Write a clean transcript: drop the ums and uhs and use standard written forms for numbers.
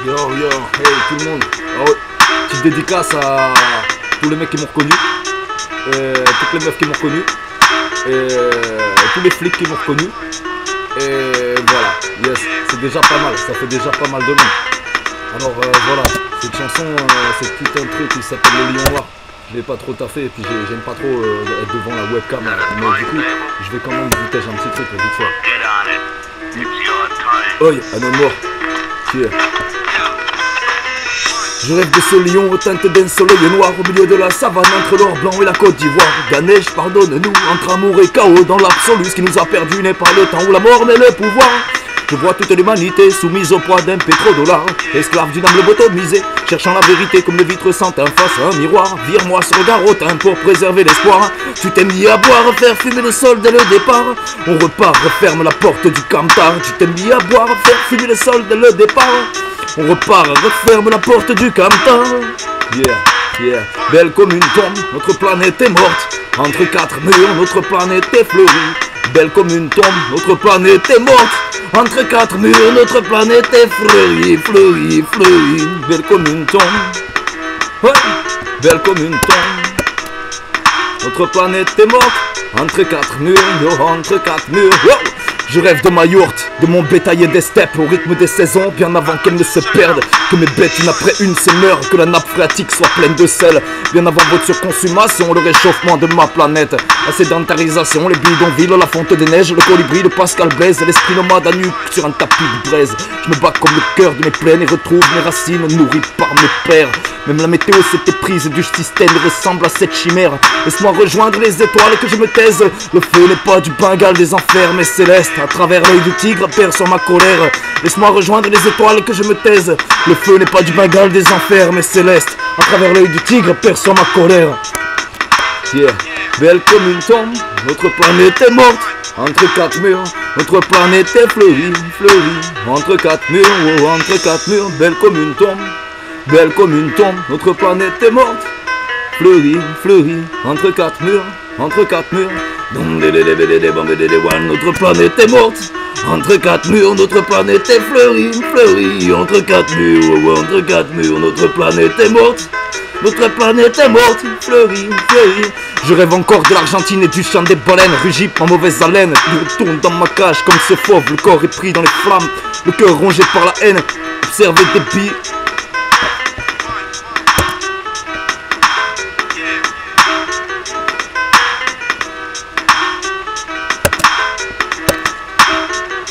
Yo, hey tout le monde. Ah ouais. Petite dédicace à tous les mecs qui m'ont reconnu, toutes les meufs qui m'ont reconnu, tous les flics qui m'ont reconnu. Et voilà, yes, c'est déjà pas mal, ça fait déjà pas mal de monde. Alors voilà, cette chanson, c'est tout un truc qui s'appelle Le Lion Noir. Je l'ai pas trop taffé et puis j'aime pas trop être devant la webcam là. Mais du coup, je vais quand même vous tèche un petit truc vite fait. Oi, un homme mort. Yeah. Je rêve de ce lion aux teintes d'un soleil noir au milieu de la savane entre l'or blanc et la Côte d'Ivoire. Ganesh, pardonne-nous, entre amour et chaos dans l'absolu. Ce qui nous a perdu n'est pas le temps ou la mort mais le pouvoir. Je vois toute l'humanité soumise au poids d'un pétrodollar, esclave d'une âme lobotomisée, cherchant la vérité comme le vitre sans teint face à un miroir. Vire-moi ce regard hautain pour préserver l'espoir. Tu t'es mis à boire, faire fumer le sol dès le départ. On repart, referme la porte du camtar. Tu t'es mis à boire, faire fumer le sol dès le départ. On repart, referme la porte du camtar. Yeah, belle comme une tombe, notre planète est morte. Entre quatre murs, notre planète est fleurie. Belle comme une tombe, notre planète est morte. Entre quatre murs, notre planète est fleurie. Belle comme une tombe. Ouais, belle comme une tombe. Notre planète est morte. Entre quatre murs, entre quatre murs. Wow. Je rêve de ma yourte, de mon bétail et des steppes au rythme des saisons, bien avant qu'elles ne se perdent. Que mes bêtes une après une se meurent, que la nappe phréatique soit pleine de sel. Bien avant votre surconsommation, le réchauffement de ma planète. La sédentarisation, les bidonvilles, la fonte des neiges, le colibri de Pascal Blaise, l'esprit nomade à nuque sur un tapis de braise. Je me bats comme le cœur de mes plaines et retrouve mes racines nourries par mes pères. Même la météo s'était prise du système ressemble à cette chimère. Laisse-moi rejoindre les étoiles que je me taise. Le feu n'est pas du Bengale des enfers mais céleste. À travers l'œil du tigre perçoit ma colère. Laisse-moi rejoindre les étoiles que je me taise. Le feu n'est pas du Bengale des enfers mais céleste. À travers l'œil du tigre perçoit ma colère. Yeah. Belle comme une tombe, notre planète est morte. Entre quatre murs, notre planète est fleurie. Entre quatre murs, oh, entre quatre murs, belle comme une tombe. Belle comme une tombe, notre planète est morte. Fleurie, entre quatre murs, entre quatre murs. Notre planète est morte. Entre quatre murs, notre planète est fleurie. Entre quatre murs, oh, entre quatre murs, notre planète est morte. Notre planète est morte, fleurie. Je rêve encore de l'Argentine et du chant des baleines. Rugit ma mauvaise haleine. Je retourne dans ma cage comme ce fauve. Le corps est pris dans les flammes, le cœur rongé par la haine. Observer des billes